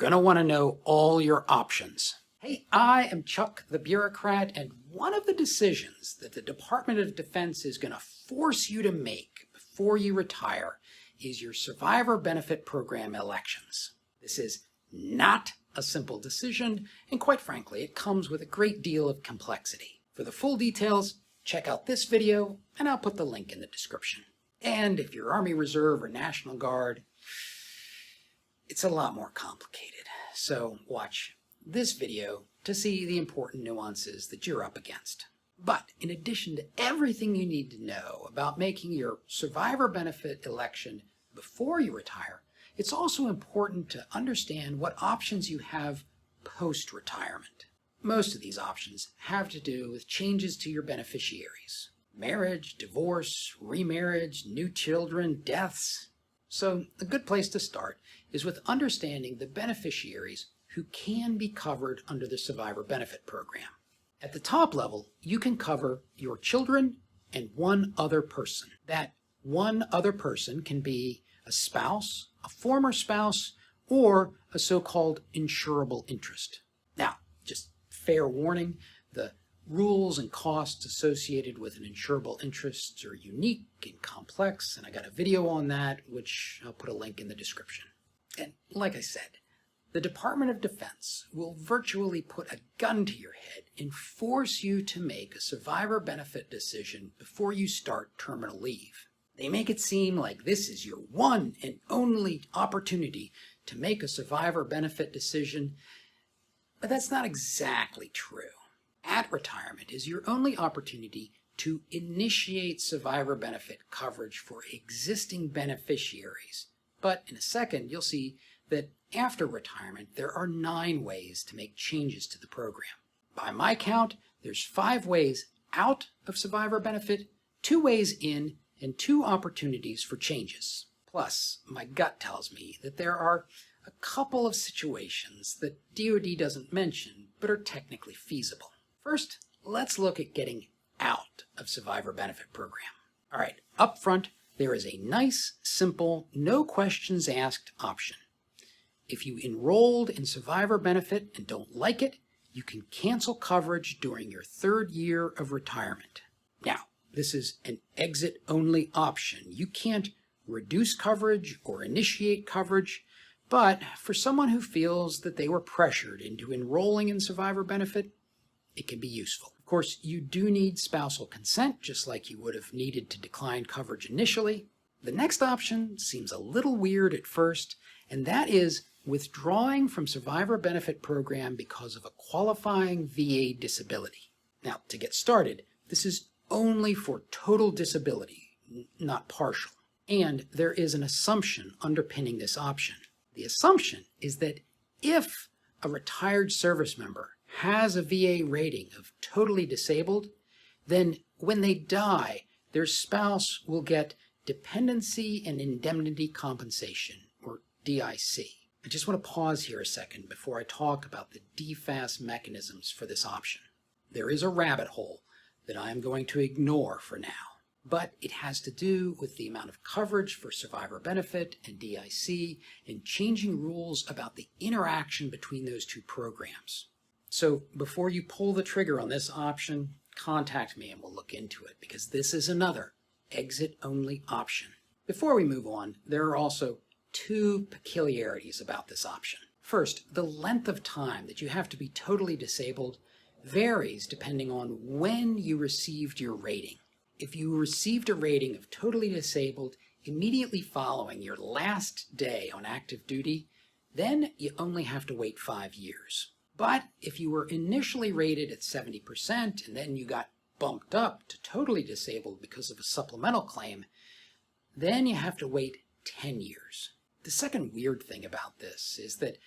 going to want to know all your options. Hey, I am Chuck the bureaucrat, and one of the decisions that the Department of Defense is going to force you to make before you retire is your survivor benefit program elections. This is not a simple decision, and quite frankly, it comes with a great deal of complexity. For the full details, check out this video, and I'll put the link in the description. And if you're Army Reserve or National Guard, it's a lot more complicated. So watch this video to see the important nuances that you're up against. But in addition to everything you need to know about making your survivor benefit election before you retire, it's also important to understand what options you have post-retirement. Most of these options have to do with changes to your beneficiaries. Marriage, divorce, remarriage, new children, deaths. So a good place to start is with understanding the beneficiaries who can be covered under the survivor benefit program. At the top level, you can cover your children and one other person. That one other person can be a spouse, a former spouse, or a so-called insurable interest. Now, just fair warning, the rules and costs associated with an insurable interest are unique and complex, and I got a video on that, which I'll put a link in the description. And like I said, the Department of Defense will virtually put a gun to your head and force you to make a survivor benefit decision before you start terminal leave. They make it seem like this is your one and only opportunity to make a survivor benefit decision, but that's not exactly true. At retirement is your only opportunity to initiate survivor benefit coverage for existing beneficiaries. But in a second, you'll see that after retirement, there are 9 ways to make changes to the program. By my count, there's 5 ways out of survivor benefit, 2 ways in, and 2 opportunities for changes. Plus, my gut tells me that there are a couple of situations that DoD doesn't mention, but are technically feasible. First, let's look at getting out of survivor benefit program. All right, up front, there is a nice, simple, no questions asked option. If you enrolled in survivor benefit and don't like it, you can cancel coverage during your 3rd year of retirement. Now, this is an exit-only option. You can't reduce coverage or initiate coverage, but for someone who feels that they were pressured into enrolling in survivor benefit, it can be useful. Of course, you do need spousal consent, just like you would have needed to decline coverage initially. The next option seems a little weird at first, and that is withdrawing from survivor benefit program because of a qualifying VA disability. Now, to get started, this is only for total disability, not partial. And there is an assumption underpinning this option. The assumption is that if a retired service member has a VA rating of totally disabled, then when they die, their spouse will get dependency and indemnity compensation, or DIC. I just want to pause here a second before I talk about the DFAS mechanisms for this option. There is a rabbit hole that I am going to ignore for now, but it has to do with the amount of coverage for survivor benefit and DIC and changing rules about the interaction between those 2 programs. So before you pull the trigger on this option, contact me and we'll look into it, because this is another exit-only option. Before we move on, there are also 2 peculiarities about this option. First, the length of time that you have to be totally disabled varies depending on when you received your rating. If you received a rating of totally disabled immediately following your last day on active duty, then you only have to wait 5 years. But if you were initially rated at 70% and then you got bumped up to totally disabled because of a supplemental claim, then you have to wait 10 years. The second weird thing about this is that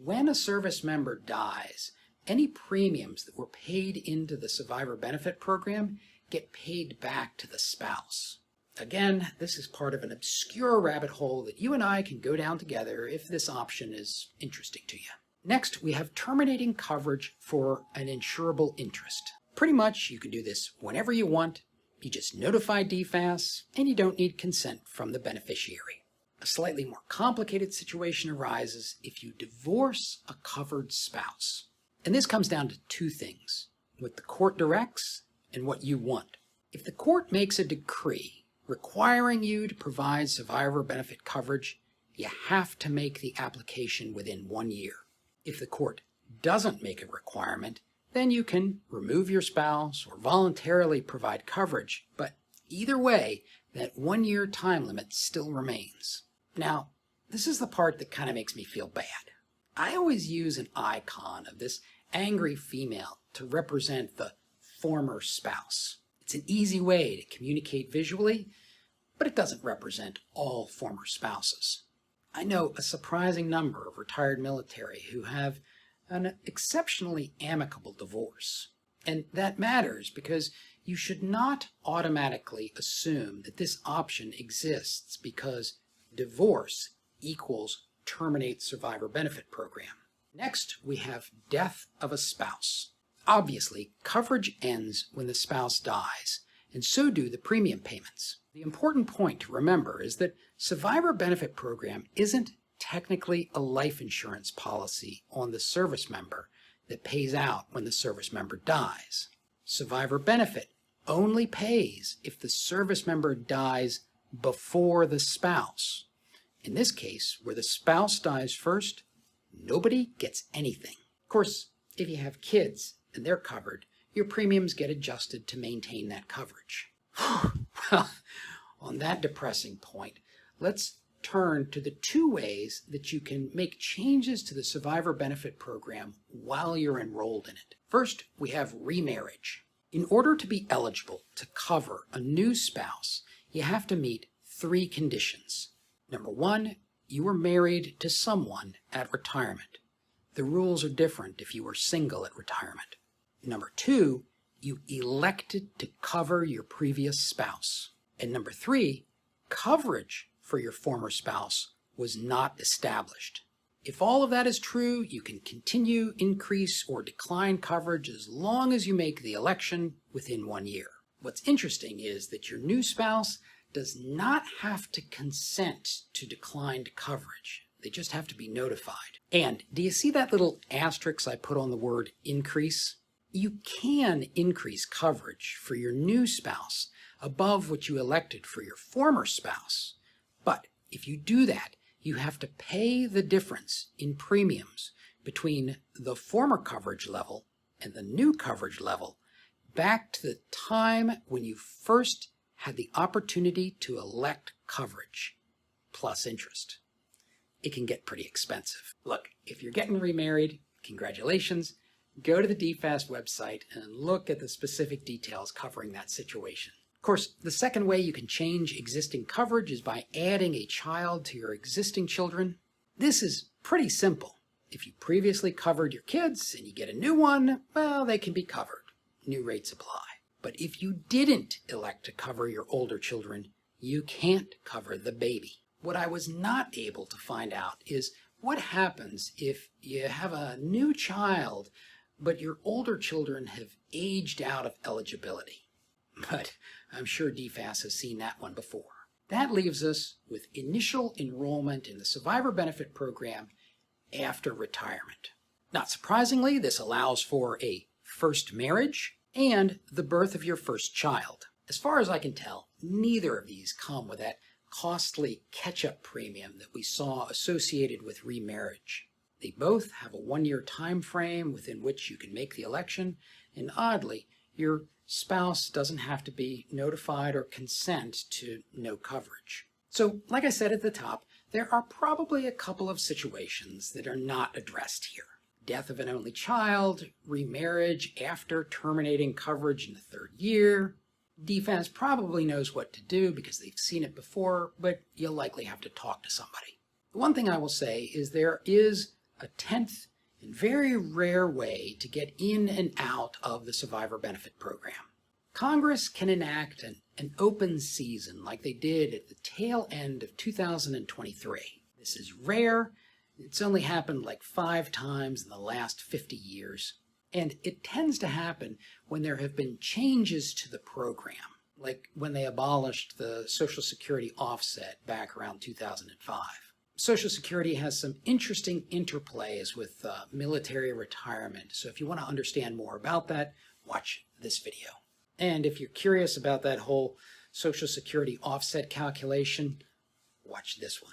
when a service member dies, any premiums that were paid into the survivor benefit program get paid back to the spouse. Again, this is part of an obscure rabbit hole that you and I can go down together if this option is interesting to you. Next, we have terminating coverage for an insurable interest. Pretty much, you can do this whenever you want. You just notify DFAS, and you don't need consent from the beneficiary. A slightly more complicated situation arises if you divorce a covered spouse. And this comes down to two things: what the court directs and what you want. If the court makes a decree requiring you to provide survivor benefit coverage, you have to make the application within 1 year. If the court doesn't make a requirement, then you can remove your spouse or voluntarily provide coverage, but either way, that 1 year time limit still remains. Now, this is the part that kind of makes me feel bad. I always use an icon of this angry female to represent the former spouse. It's an easy way to communicate visually, but it doesn't represent all former spouses. I know a surprising number of retired military who have an exceptionally amicable divorce. And that matters because you should not automatically assume that this option exists because divorce equals terminate survivor benefit program. Next, we have death of a spouse. Obviously, coverage ends when the spouse dies, and so do the premium payments. The important point to remember is that survivor benefit program isn't technically a life insurance policy on the service member that pays out when the service member dies. Survivor benefit only pays if the service member dies before the spouse. In this case, where the spouse dies first, nobody gets anything. Of course, if you have kids and they're covered, your premiums get adjusted to maintain that coverage. Well, on that depressing point, let's turn to the two ways that you can make changes to the survivor benefit program while you're enrolled in it. First, we have remarriage. In order to be eligible to cover a new spouse, you have to meet 3 conditions. Number 1, you were married to someone at retirement. The rules are different if you were single at retirement. Number 2, you elected to cover your previous spouse. And number 3, coverage for your former spouse was not established. If all of that is true, you can continue, increase, or decline coverage as long as you make the election within 1 year. What's interesting is that your new spouse does not have to consent to declined coverage. They just have to be notified. And do you see that little asterisk I put on the word increase? You can increase coverage for your new spouse above what you elected for your former spouse. But if you do that, you have to pay the difference in premiums between the former coverage level and the new coverage level back to the time when you first had the opportunity to elect coverage, plus interest. It can get pretty expensive. Look, if you're getting remarried, congratulations. Go to the DFAST website and look at the specific details covering that situation. Of course, the second way you can change existing coverage is by adding a child to your existing children. This is pretty simple. If you previously covered your kids and you get a new one, well, they can be covered. New rates apply. But if you didn't elect to cover your older children, you can't cover the baby. What I was not able to find out is what happens if you have a new child, but your older children have aged out of eligibility. But I'm sure DFAS has seen that one before. That leaves us with initial enrollment in the survivor benefit program after retirement. Not surprisingly, this allows for a first marriage and the birth of your first child. As far as I can tell, neither of these come with that costly catch-up premium that we saw associated with remarriage. They both have a 1-year time frame within which you can make the election, and oddly, your spouse doesn't have to be notified or consent to no coverage. So, like I said at the top, there are probably a couple of situations that are not addressed here. Death of an only child, remarriage after terminating coverage in the 3rd year. DFAS probably knows what to do because they've seen it before, but you'll likely have to talk to somebody. The one thing I will say is there is a 10th and very rare way to get in and out of the survivor benefit program. Congress can enact an open season like they did at the tail end of 2023. This is rare. It's only happened like 5 times in the last 50 years. And it tends to happen when there have been changes to the program. like when they abolished the Social Security offset back around 2005. Social Security has some interesting interplays with military retirement. So if you want to understand more about that, watch this video. And if you're curious about that whole Social Security offset calculation, watch this one.